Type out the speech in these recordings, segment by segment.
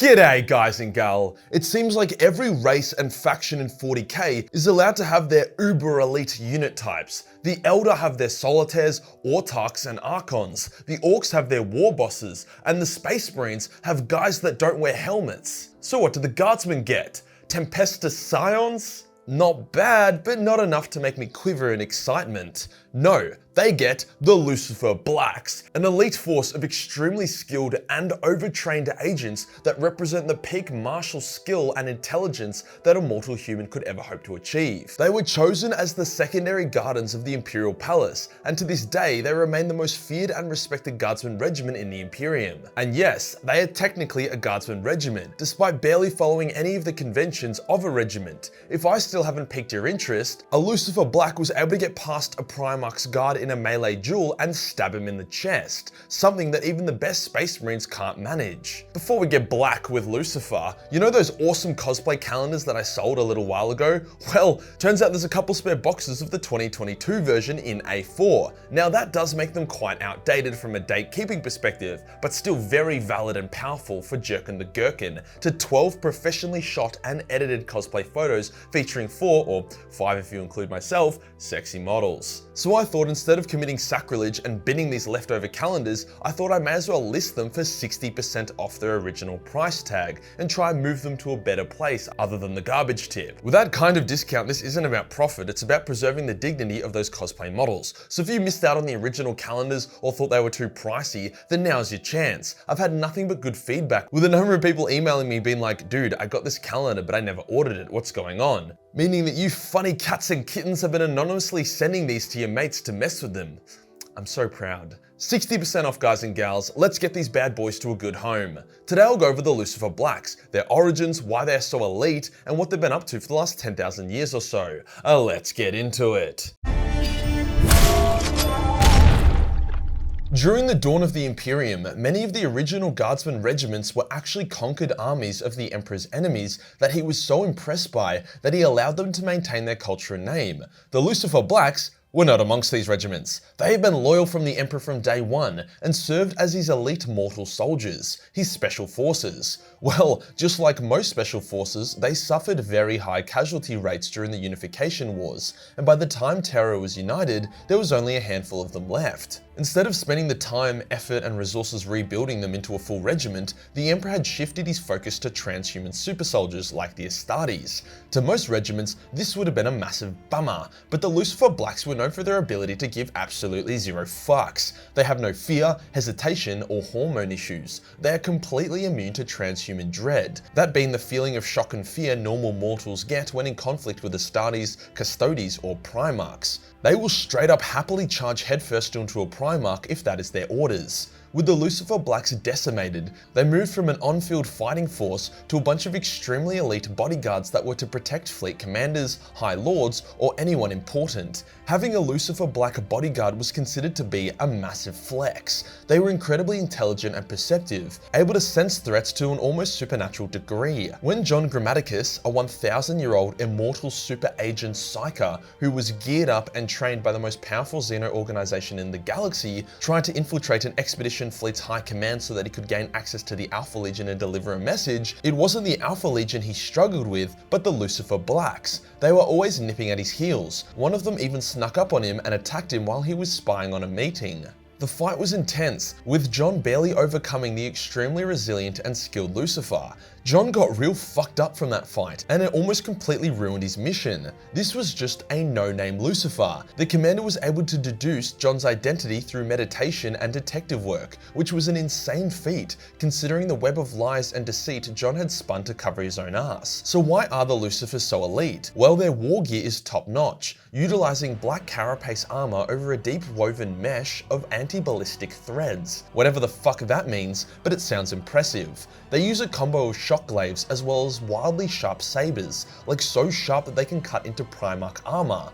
G'day guys and gal. It seems like every race and faction in 40k is allowed to have their uber elite unit types. The Elder have their Solitaires, Autarchs and Archons, the Orcs have their War Bosses, and the Space Marines have guys that don't wear helmets. So what do the Guardsmen get? Tempestus Scions? Not bad, but not enough to make me quiver in excitement. No, they get the Lucifer Blacks, an elite force of extremely skilled and overtrained agents that represent the peak martial skill and intelligence that a mortal human could ever hope to achieve. They were chosen as the secondary guardians of the Imperial Palace, and to this day they remain the most feared and respected guardsman regiment in the Imperium. And yes, they are technically a guardsman regiment, despite barely following any of the conventions of a regiment. If I still haven't piqued your interest, a Lucifer Black was able to get past a Primarch's guard in a melee duel and stab him in the chest, something that even the best Space Marines can't manage. Before we get black with Lucifer, you know those awesome cosplay calendars that I sold a little while ago? Well, turns out there's a couple spare boxes of the 2022 version in A4. Now that does make them quite outdated from a date keeping perspective, but still very valid and powerful for Jerkin the Gherkin to 12 professionally shot and edited cosplay photos featuring 4, or 5 if you include myself, sexy models. So I thought instead of committing sacrilege and binning these leftover calendars, I thought I may as well list them for 60% off their original price tag and try and move them to a better place other than the garbage tip. With that kind of discount, this isn't about profit, it's about preserving the dignity of those cosplay models. So if you missed out on the original calendars or thought they were too pricey, then now's your chance. I've had nothing but good feedback, with a number of people emailing me being like, dude, I got this calendar but I never ordered it, what's going on? Meaning that you funny cats and kittens have been anonymously sending these to your mates to mess with them. I'm so proud. 60% off guys and gals, let's get these bad boys to a good home. Today I'll go over the Lucifer Blacks, their origins, why they're so elite, and what they've been up to for the last 10,000 years or so. Let's get into it. During the dawn of the Imperium, many of the original guardsmen regiments were actually conquered armies of the Emperor's enemies that he was so impressed by that he allowed them to maintain their culture and name. The Lucifer Blacks were not amongst these regiments. They had been loyal from the Emperor from day one and served as his elite mortal soldiers, his special forces. Well, just like most special forces, they suffered very high casualty rates during the Unification Wars, and by the time Terra was united, there was only a handful of them left. Instead of spending the time, effort, and resources rebuilding them into a full regiment, the Emperor had shifted his focus to transhuman super soldiers like the Astartes. To most regiments, this would have been a massive bummer, but the Lucifer Blacks were known for their ability to give absolutely zero fucks. They have no fear, hesitation, or hormone issues. They are completely immune to transhuman dread, that being the feeling of shock and fear normal mortals get when in conflict with Astartes, Custodes, or Primarchs. They will straight up happily charge headfirst into a Primarch if that is their orders. With the Lucifer Blacks decimated, they moved from an on-field fighting force to a bunch of extremely elite bodyguards that were to protect fleet commanders, high lords, or anyone important. Having a Lucifer Black bodyguard was considered to be a massive flex. They were incredibly intelligent and perceptive, able to sense threats to an almost supernatural degree. When John Grammaticus, a 1,000-year-old immortal super agent psyker who was geared up and trained by the most powerful Xeno organization in the galaxy, tried to infiltrate an expedition fleet's high command so that he could gain access to the Alpha Legion and deliver a message, it wasn't the Alpha Legion he struggled with, but the Lucifer Blacks. They were always nipping at his heels. One of them even snuck up on him and attacked him while he was spying on a meeting. The fight was intense, with John barely overcoming the extremely resilient and skilled Lucifer. John got real fucked up from that fight, and it almost completely ruined his mission. This was just a no-name Lucifer. The commander was able to deduce John's identity through meditation and detective work, which was an insane feat, considering the web of lies and deceit John had spun to cover his own ass. So why are the Lucifers so elite? Well, their war gear is top-notch, utilizing black carapace armor over a deep woven mesh of anti-ballistic threads. Whatever the fuck that means, but it sounds impressive. They use a combo of shockglaives as well as wildly sharp sabers, like so sharp that they can cut into Primarch armor.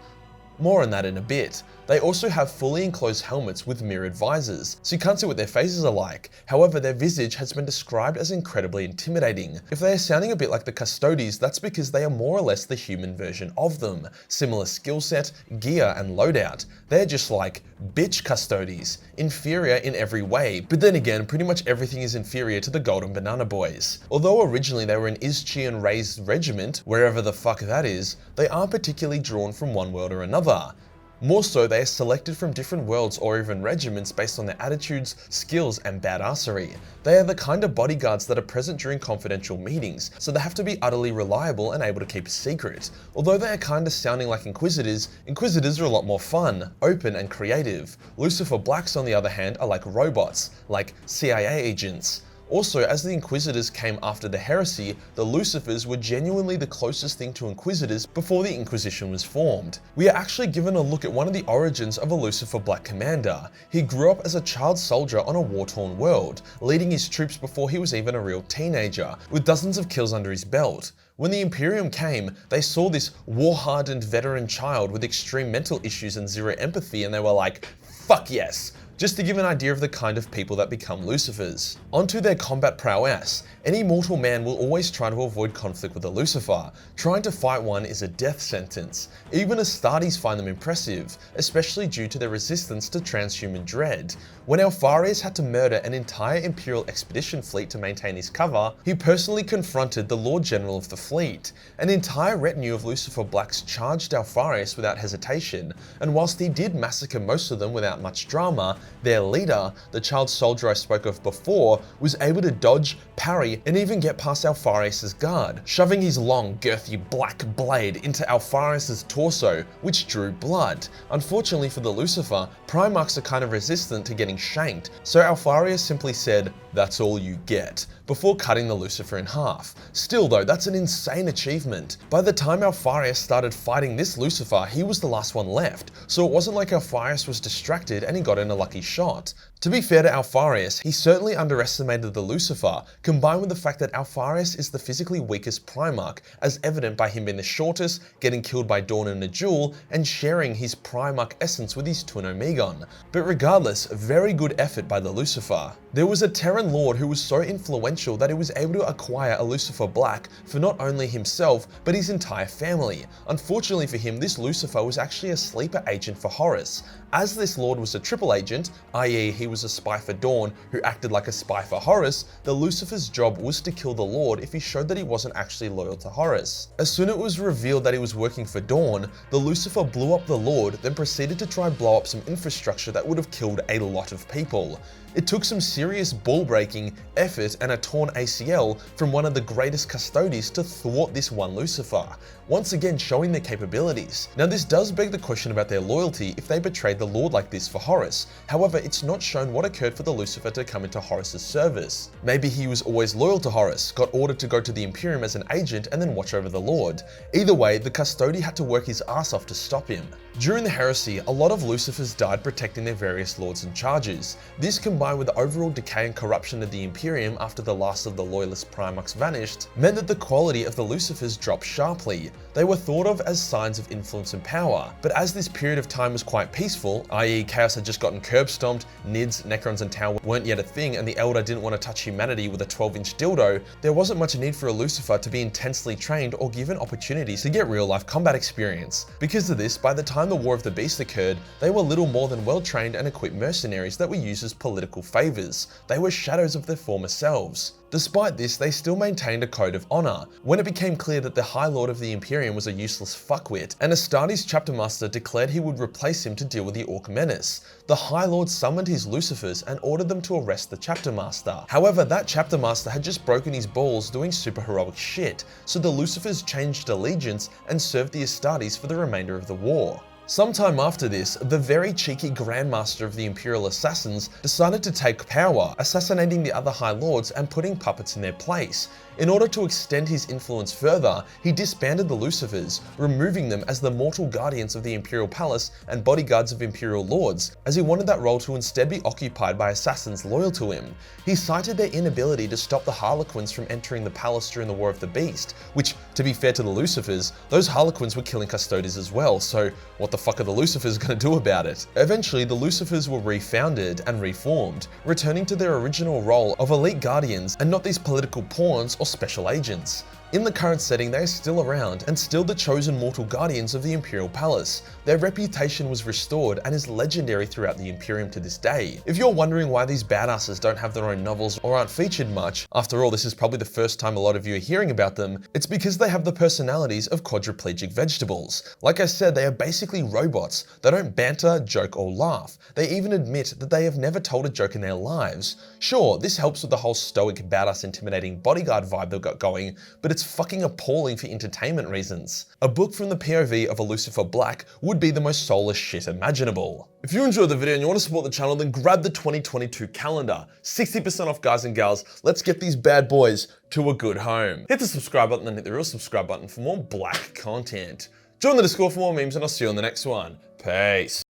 More on that in a bit. They also have fully enclosed helmets with mirrored visors, so you can't see what their faces are like. However, their visage has been described as incredibly intimidating. If they are sounding a bit like the Custodes, that's because they are more or less the human version of them. Similar skill set, gear, and loadout. They're just like bitch Custodes, inferior in every way, but then again, pretty much everything is inferior to the Golden Banana Boys. Although originally they were an Ischyan raised regiment, wherever the fuck that is, they aren't particularly drawn from one world or another. More so, they are selected from different worlds or even regiments based on their attitudes, skills, and badassery. They are the kind of bodyguards that are present during confidential meetings, so they have to be utterly reliable and able to keep a secret. Although they are kinda sounding like Inquisitors, Inquisitors are a lot more fun, open, and creative. Lucifer Blacks, on the other hand, are like robots, like CIA agents. Also, as the Inquisitors came after the heresy, the Lucifers were genuinely the closest thing to Inquisitors before the Inquisition was formed. We are actually given a look at one of the origins of a Lucifer Black commander. He grew up as a child soldier on a war-torn world, leading his troops before he was even a real teenager, with dozens of kills under his belt. When the Imperium came, they saw this war-hardened veteran child with extreme mental issues and zero empathy, and they were like, fuck yes! Just to give an idea of the kind of people that become Lucifers. Onto their combat prowess. Any mortal man will always try to avoid conflict with a Lucifer. Trying to fight one is a death sentence. Even Astartes find them impressive, especially due to their resistance to transhuman dread. When Alpharius had to murder an entire Imperial expedition fleet to maintain his cover, he personally confronted the Lord General of the fleet. An entire retinue of Lucifer Blacks charged Alpharius without hesitation, and whilst he did massacre most of them without much drama, their leader, the child soldier I spoke of before, was able to dodge, parry, and even get past Alpharius' guard, shoving his long, girthy black blade into Alpharius' torso, which drew blood. Unfortunately for the Lucifer, Primarchs are kind of resistant to getting shanked, so Alpharius simply said, "That's all you get," before cutting the Lucifer in half. Still though, that's an insane achievement. By the time Alpharius started fighting this Lucifer, he was the last one left, so it wasn't like Alpharius was distracted and he got in a lucky shot. To be fair to Alpharius, he certainly underestimated the Lucifer, combined with the fact that Alpharius is the physically weakest Primarch, as evident by him being the shortest, getting killed by Dawn in a duel, and sharing his Primarch essence with his twin Omegon. But regardless, very good effort by the Lucifer. There was a Terran Lord who was so influential that he was able to acquire a Lucifer Black for not only himself, but his entire family. Unfortunately for him, this Lucifer was actually a sleeper agent for Horus. As this Lord was a triple agent, i.e. he was a spy for Dawn who acted like a spy for Horus, the Lucifer's job was to kill the Lord if he showed that he wasn't actually loyal to Horus. As soon as it was revealed that he was working for Dawn, the Lucifer blew up the Lord, then proceeded to try blow up some infrastructure that would have killed a lot of people. It took some serious ball-breaking, effort, and a torn ACL from one of the greatest Custodes to thwart this one Lucifer, once again showing their capabilities. Now this does beg the question about their loyalty if they betrayed the Lord like this for Horus. However, it's not shown what occurred for the Lucifer to come into Horus' service. Maybe he was always loyal to Horus, got ordered to go to the Imperium as an agent and then watch over the Lord. Either way, the Custode had to work his ass off to stop him. During the heresy, a lot of Lucifers died protecting their various lords and charges. This combined with the overall decay and corruption of the Imperium after the last of the loyalist Primarchs vanished, meant that the quality of the Lucifers dropped sharply. They were thought of as signs of influence and power, but as this period of time was quite peaceful, i.e. Chaos had just gotten curb stomped, Nids, Necrons and Tau weren't yet a thing, and the Elder didn't want to touch humanity with a 12-inch dildo, there wasn't much need for a Lucifer to be intensely trained or given opportunities to get real-life combat experience. Because of this, by the time the War of the Beast occurred, they were little more than well-trained and equipped mercenaries that were used as political favors. They were shadows of their former selves. Despite this, they still maintained a code of honor. When it became clear that the High Lord of the Imperium was a useless fuckwit, and Astartes' chapter master declared he would replace him to deal with the Orc menace, the High Lord summoned his Lucifers and ordered them to arrest the chapter master. However, that chapter master had just broken his balls doing super heroic shit, so the Lucifers changed allegiance and served the Astartes for the remainder of the war. Sometime after this, the very cheeky Grandmaster of the Imperial Assassins decided to take power, assassinating the other High Lords and putting puppets in their place. In order to extend his influence further, he disbanded the Lucifers, removing them as the mortal guardians of the Imperial Palace and bodyguards of Imperial Lords, as he wanted that role to instead be occupied by assassins loyal to him. He cited their inability to stop the Harlequins from entering the palace during the War of the Beast, which, to be fair to the Lucifers, those Harlequins were killing Custodes as well, so what the the fuck are the Lucifers gonna do about it? Eventually, the Lucifers were refounded and reformed, returning to their original role of elite guardians and not these political pawns or special agents. In the current setting, they are still around and still the chosen mortal guardians of the Imperial Palace. Their reputation was restored and is legendary throughout the Imperium to this day. If you're wondering why these badasses don't have their own novels or aren't featured much, after all, this is probably the first time a lot of you are hearing about them, it's because they have the personalities of quadriplegic vegetables. Like I said, they are basically robots. They don't banter, joke, or laugh. They even admit that they have never told a joke in their lives. Sure, this helps with the whole stoic, badass, intimidating bodyguard vibe they've got going, but it's fucking appalling for entertainment reasons. A book from the POV of a Lucifer Black would be the most soulless shit imaginable. If you enjoyed the video and you want to support the channel, then grab the 2022 calendar. 60% off, guys and gals. Let's get these bad boys to a good home. Hit the subscribe button and hit the real subscribe button for more black content. Join the Discord for more memes and I'll see you on the next one. Peace.